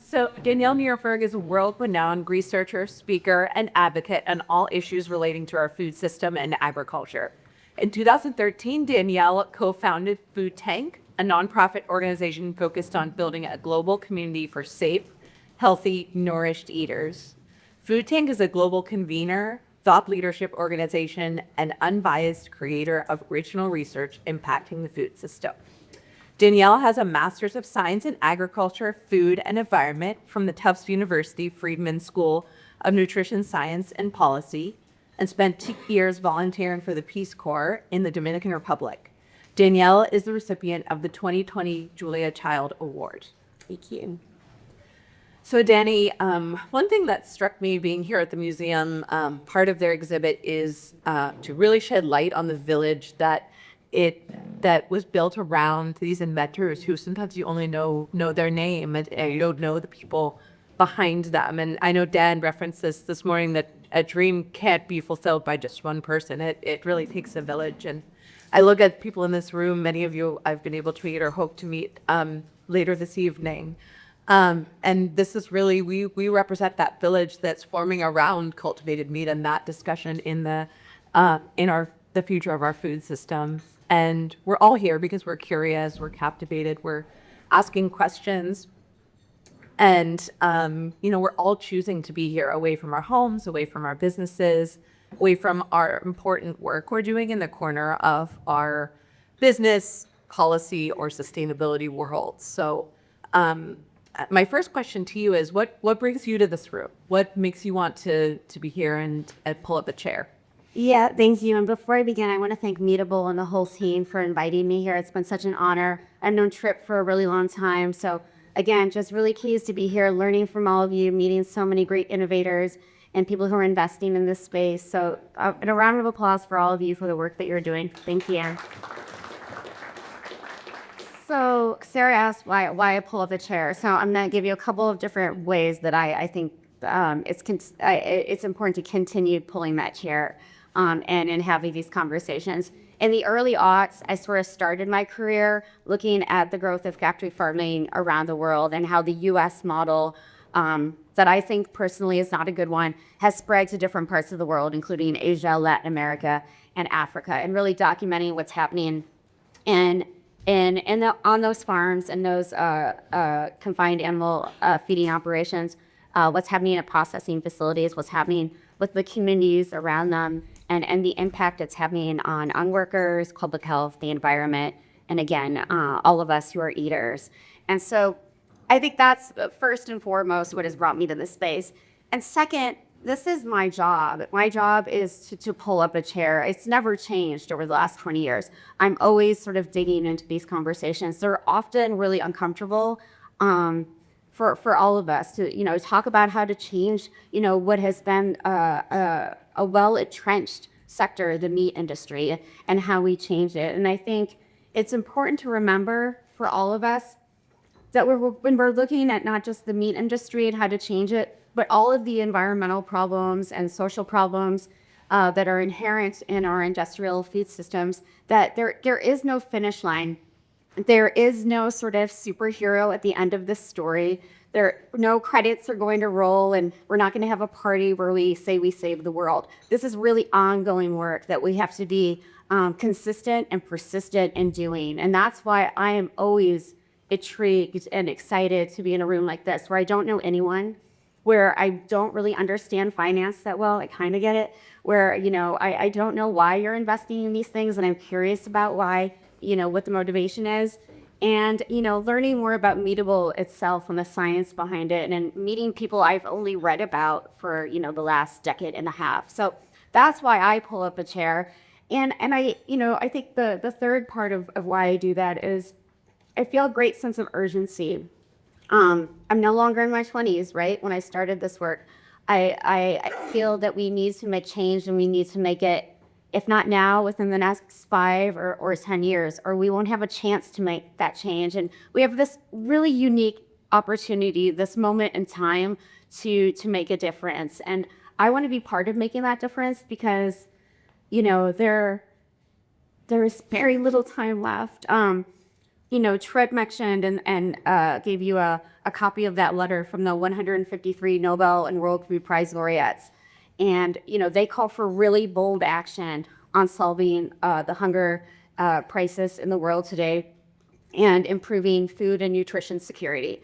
So, Danielle Nierenberg is a world-renowned researcher, speaker, and advocate on all issues relating to our food system and agriculture. In 2013, Danielle co-founded FoodTank, a nonprofit organization focused on building a global community for safe, healthy, nourished eaters. FoodTank is a global convener, thought leadership organization, and unbiased creator of original research impacting the food system. Danielle has a Master's of Science in Agriculture, Food, and Environment from the Tufts University Friedman School of Nutrition Science and Policy, and spent 2 years volunteering for the Peace Corps in the Dominican Republic. Danielle is the recipient of the 2020 Julia Child Award. Thank you. So Danny, one thing that struck me being here at the museum, part of their exhibit is to really shed light on the village that was built around these inventors who sometimes you only know their name and you don't know the people behind them. And I know Dan referenced this morning that a dream can't be fulfilled by just one person. It really takes a village. And I look at people in this room, many of you I've been able to meet or hope to meet later this evening. And this is really, we represent that village that's forming around cultivated meat and that discussion in the future of our food system. And we're all here because we're curious, we're captivated, we're asking questions. And, we're all choosing to be here away from our homes, away from our businesses, away from our important work we're doing in the corner of our business, policy, or sustainability world. So my first question to you is, what brings you to this room? What makes you want to be here and pull up a chair? Yeah, thank you. And before I begin, I want to thank Meatable and the whole team for inviting me here. It's been such an honor. I've known Trip for a really long time. So again, just really pleased to be here, learning from all of you, meeting so many great innovators and people who are investing in this space. So and a round of applause for all of you for the work that you're doing. Thank you. So Sarah asked why I pull up the chair. So I'm going to give you a couple of different ways that I think it's important to continue pulling that chair. And having these conversations. In the early aughts, I sort of started my career looking at the growth of factory farming around the world and how the U.S. model, that I think personally is not a good one, has spread to different parts of the world, including Asia, Latin America, and Africa, and really documenting what's happening on those farms and those confined animal feeding operations, what's happening at processing facilities, what's happening with the communities around them, and the impact it's having on workers, public health, the environment, and again, all of us who are eaters. And so I think that's first and foremost what has brought me to this space. And second, this is my job. My job is to pull up a chair. It's never changed over the last 20 years. I'm always sort of digging into these conversations. They're often really uncomfortable. For all of us to, talk about how to change, what has been a well-entrenched sector, the meat industry, and how we change it. And I think it's important to remember for all of us that when we're looking at not just the meat industry and how to change it, but all of the environmental problems and social problems that are inherent in our industrial food systems, that there is no finish line. There is no sort of superhero at the end of this story. No credits are going to roll, and we're not going to have a party where we say we saved the world. This is really ongoing work that we have to be consistent and persistent in doing. And that's why I am always intrigued and excited to be in a room like this, where I don't know anyone, where I don't really understand finance that well. I kind of get it. Where, I don't know why you're investing in these things, and I'm curious about why, what the motivation is, and, learning more about Meatable itself and the science behind it, and meeting people I've only read about for, the last decade and a half. So that's why I pull up a chair. And I think the third part of why I do that is I feel a great sense of urgency. I'm no longer in my 20s, right? When I started this work, I feel that we need to make change, and we need to make it, if not now, within the next 5 or 10 years, or we won't have a chance to make that change. And we have this really unique opportunity, this moment in time to make a difference. And I want to be part of making that difference because, there is very little time left. Trip mentioned and gave you a copy of that letter from the 153 Nobel and World Food Prize laureates. And, they call for really bold action on solving the hunger crisis in the world today and improving food and nutrition security.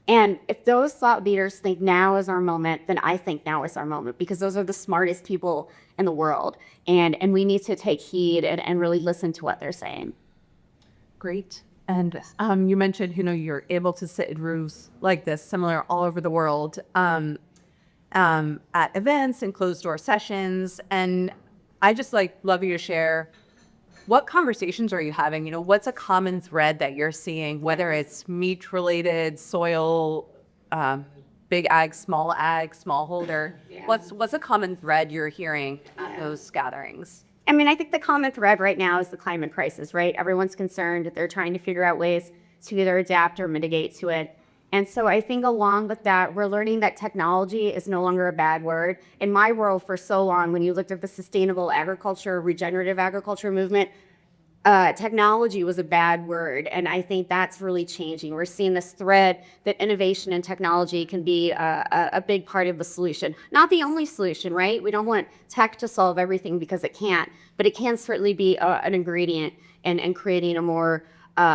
And if those thought leaders think now is our moment, then I think now is our moment, because those are the smartest people in the world. And we need to take heed and really listen to what they're saying. Great. And you mentioned, you're able to sit in rooms like this, similar all over the world, at events and closed door sessions. And I just love you to share, what conversations are you having? What's a common thread that you're seeing, whether it's meat related, soil, big ag, smallholder? Yeah. What's a common thread you're hearing at those gatherings? I think the common thread right now is the climate crisis, right? Everyone's concerned. They're trying to figure out ways to either adapt or mitigate to it. And so I think along with that, we're learning that technology is no longer a bad word. In my world, for so long, when you looked at the sustainable agriculture, regenerative agriculture movement, technology was a bad word. And I think that's really changing. We're seeing this thread that innovation and technology can be a big part of the solution. Not the only solution, right? We don't want tech to solve everything, because it can't, but it can certainly be an ingredient in creating a more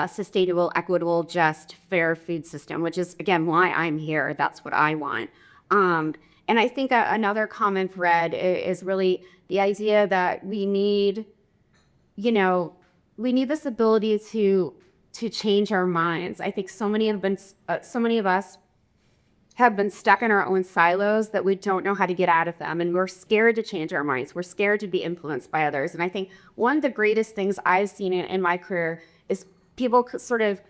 sustainable, equitable, just, fair food system, which is, again, why I'm here. That's what I want. And I think another common thread is really the idea that we need this ability to change our minds. I think so many of us have been stuck in our own silos that we don't know how to get out of them, and we're scared to change our minds. We're scared to be influenced by others. And I think one of the greatest things I've seen in my career is people sort of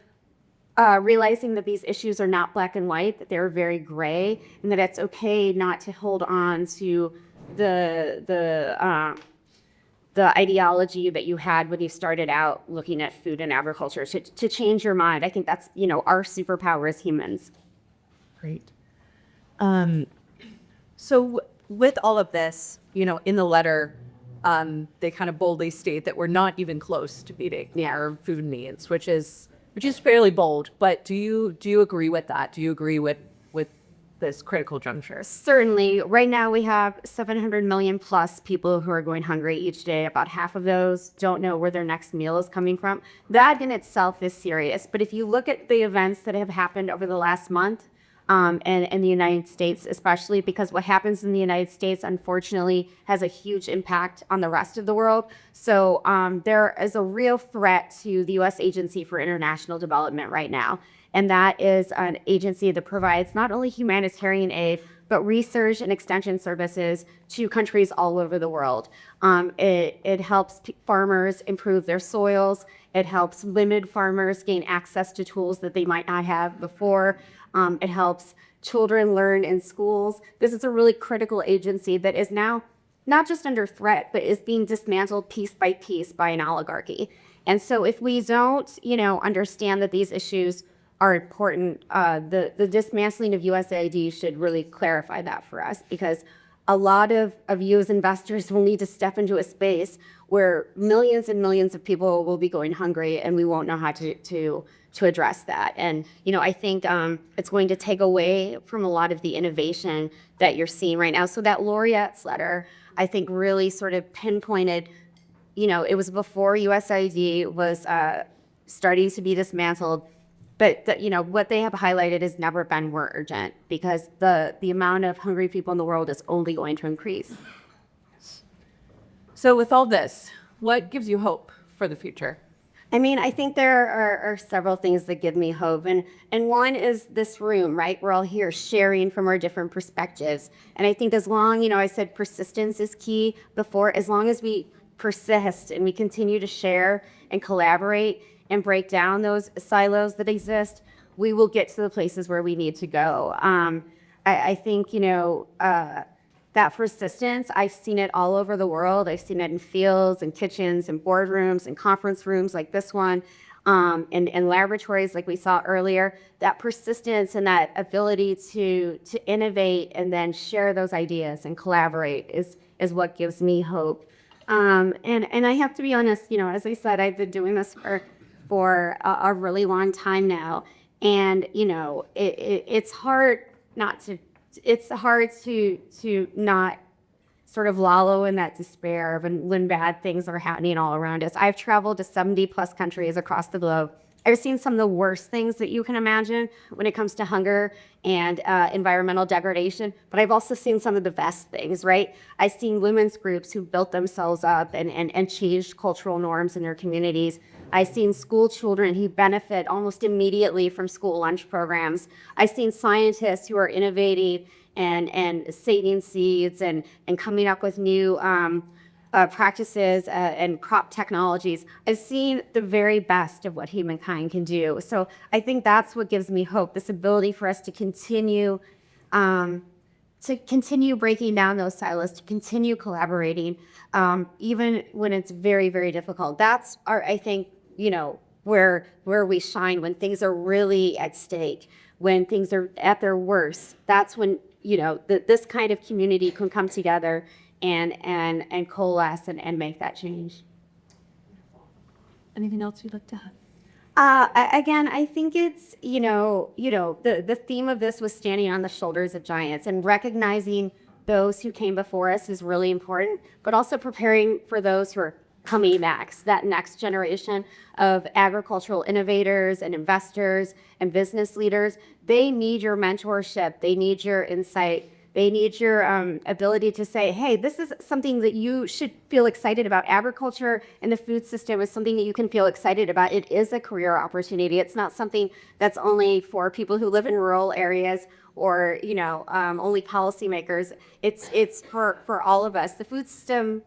realizing that these issues are not black and white, that they're very gray, and that it's okay not to hold on to the ideology that you had when you started out looking at food and agriculture, to change your mind. I think that's, our superpower as humans. Great. So with all of this, in the letter, they kind of boldly state that we're not even close to meeting our food needs, which is fairly bold. But do you agree with that? Do you agree with this critical juncture? Certainly. Right now we have 700 million plus people who are going hungry each day. About half of those don't know where their next meal is coming from. That in itself is serious. But if you look at the events that have happened over the last month, and in the United States, especially, because what happens in the United States, unfortunately, has a huge impact on the rest of the world. So there is a real threat to the U.S. Agency for International Development right now. And that is an agency that provides not only humanitarian aid, but research and extension services to countries all over the world. It helps farmers improve their soils. It helps limited farmers gain access to tools that they might not have before. It helps children learn in schools. This is a really critical agency that is now not just under threat, but is being dismantled piece by piece by an oligarchy. And so if we don't, understand that these issues are important, the dismantling of USAID should really clarify that for us, because a lot of you as investors will need to step into a space where millions and millions of people will be going hungry, and we won't know how to address that. And, I think it's going to take away from a lot of the innovation that you're seeing right now. So that laureate's letter, I think, really sort of pinpointed, it was before USAID was starting to be dismantled. But what they have highlighted has never been more urgent, because the amount of hungry people in the world is only going to increase. So with all this, what gives you hope for the future? I think there are several things that give me hope. And one is this room, right? We're all here sharing from our different perspectives. And I think as long, I said persistence is key before, as long as we persist and we continue to share and collaborate and break down those silos that exist, we will get to the places where we need to go. I think, that persistence, I've seen it all over the world. I've seen it in fields and kitchens and boardrooms and conference rooms like this one, and laboratories like we saw earlier. That persistence and that ability to innovate and then share those ideas and collaborate is what gives me hope. And I have to be honest, as I said, I've been doing this for for a really long time now. And, you know, it's hard not to, it's hard to not sort of wallow in that despair when bad things are happening all around us. I've traveled to 70 plus countries across the globe. I've seen some of the worst things that you can imagine when it comes to hunger and environmental degradation, but I've also seen some of the best things, right? I've seen women's groups who built themselves up and changed cultural norms in their communities. I've seen school children who benefit almost immediately from school lunch programs. I've seen scientists who are innovating and saving seeds and coming up with new practices and crop technologies. I've seen the very best of what humankind can do. So I think that's what gives me hope, this ability for us to continue breaking down those silos, to continue collaborating, even when it's very, very difficult. That's I think, you know, where we shine when things are really at stake, when things are at their worst. That's when, you know, this kind of community can come together and coalesce and make that change. Anything else you'd like to add? Again, I think it's, the theme of this was standing on the shoulders of giants, and recognizing those who came before us is really important, but also preparing for those who are coming next, that next generation of agricultural innovators and investors and business leaders. They need your mentorship. They need your insight. They need your ability to say, hey, this is something that you should feel excited about. Agriculture and the food system is something that you can feel excited about. It is a career opportunity. It's not something that's only for people who live in rural areas or, only policymakers. It's for all of us. The food system,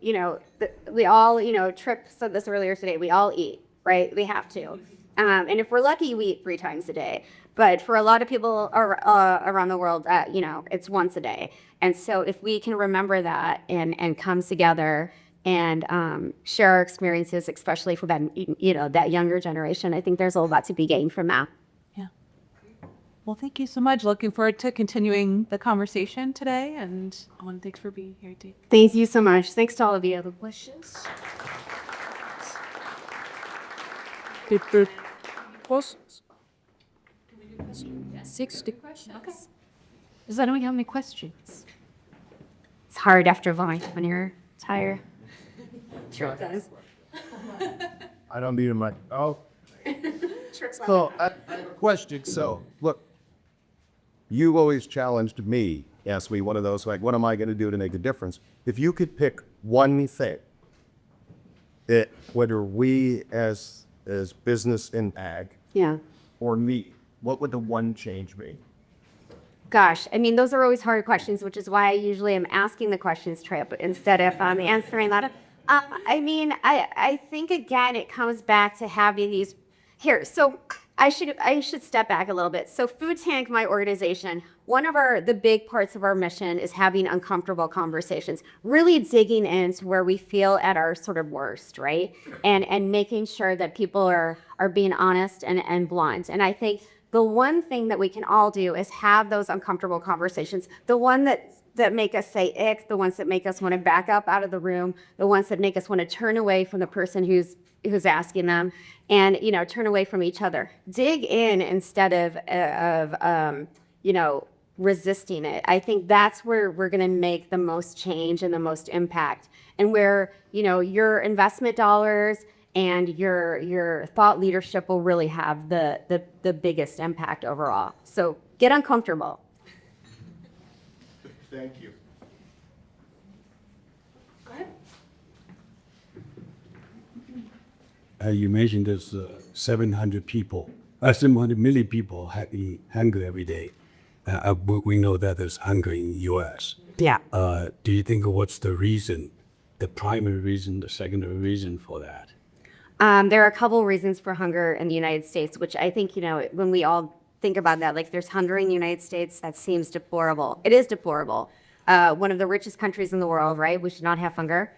we all, Tripp said this earlier today, we all eat, right? We have to. And if we're lucky, we eat 3 times a day. But for a lot of people around the world, it's once a day. And so if we can remember that and come together and share our experiences, especially for that, that younger generation, I think there's a lot to be gained from that. Yeah. Well, thank you so much. Looking forward to continuing the conversation today. And thanks for being here, Dee. Thank you so much. Thanks to all of you. Other questions? Questions? 60 questions. Okay. Does anyone have any questions? It's hard after lunch when you're tired. Sure it does. I don't need a mic. Oh. So I have a question. So look, you always challenged me, asked me one of those, like, what am I going to do to make a difference? If you could pick one thing that whether we as business in ag or me, what would the one change be? Gosh, I mean, those are always hard questions, which is why I usually am asking the questions, Tripp, instead of answering that. I think, again, it comes back to having these here. So I should step back a little bit. So FoodTank, my organization, one of the big parts of our mission is having uncomfortable conversations, really digging into where we feel at our sort of worst, right? And making sure that people are being honest and blunt. And I think the one thing that we can all do is have those uncomfortable conversations. The one that make us say ick, the ones that make us want to back up out of the room, the ones that make us want to turn away from the person who's asking them, and turn away from each other. Dig in instead of resisting it. I think that's where we're going to make the most change and the most impact, and where your investment dollars and your thought leadership will really have the biggest impact overall. So get uncomfortable. Thank you. You mentioned there's 700 million people having hunger every day. We know that there's hunger in the U.S. Yeah. Do you think what's the reason, the primary reason, the secondary reason for that? There are a couple reasons for hunger in the United States, which I think, when we all think about that, like there's hunger in the United States, that seems deplorable. It is deplorable. One of the richest countries in the world, right? We should not have hunger.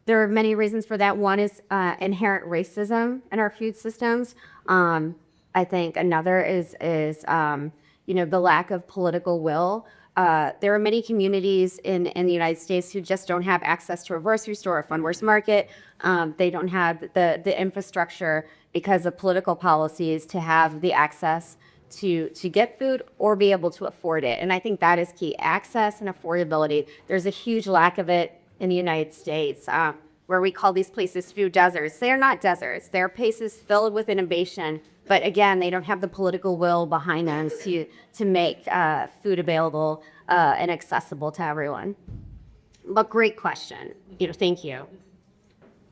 There are many reasons for that. One is inherent racism in our food systems. I think another is the lack of political will. There are many communities in the United States who just don't have access to a grocery store, a farmer's market. They don't have the infrastructure because of political policies to have the access to get food or be able to afford it. And I think that is key, access and affordability. There's a huge lack of it in the United States, where we call these places food deserts. They are not deserts. They're places filled with innovation, but again, they don't have the political will behind them to make food available and accessible to everyone. But great question. Thank you.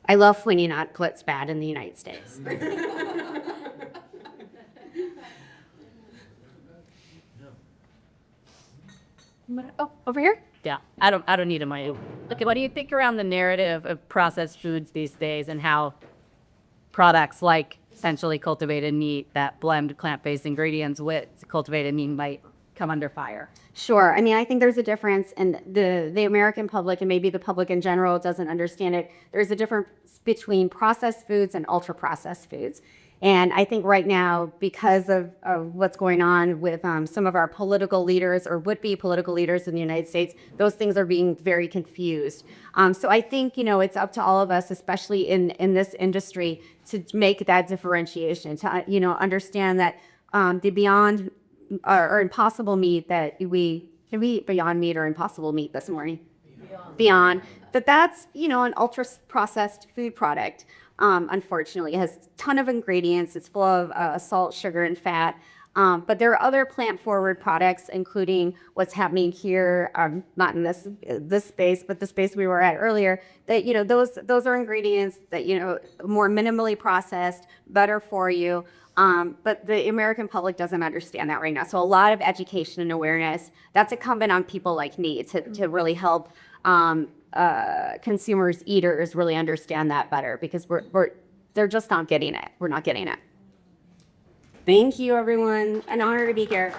I love pointing out what's bad in the United States. Oh, over here. Yeah, I don't need a mic. Look, what do you think around the narrative of processed foods these days and how products like essentially cultivated meat that blend plant-based ingredients with cultivated meat might come under fire? Sure. I mean, I think there's a difference, and the American public and maybe the public in general doesn't understand it. There's a difference between processed foods and ultra-processed foods. And I think right now, because of what's going on with some of our political leaders or would-be political leaders in the United States, those things are being very confused. So I think, it's up to all of us, especially in this industry, to make that differentiation, to, understand that the Beyond or Impossible meat that can we eat Beyond Meat or Impossible meat this morning? Beyond. But that's, an ultra-processed food product. Unfortunately, it has a ton of ingredients. It's full of salt, sugar, and fat. But there are other plant-forward products, including what's happening here, not in this space, but the space we were at earlier. That those are ingredients that more minimally processed, better for you. But the American public doesn't understand that right now. So a lot of education and awareness. That's incumbent on people like me to really help. Consumers, eaters really understand that better, because they're just not getting it. We're not getting it. Thank you, everyone. An honor to be here.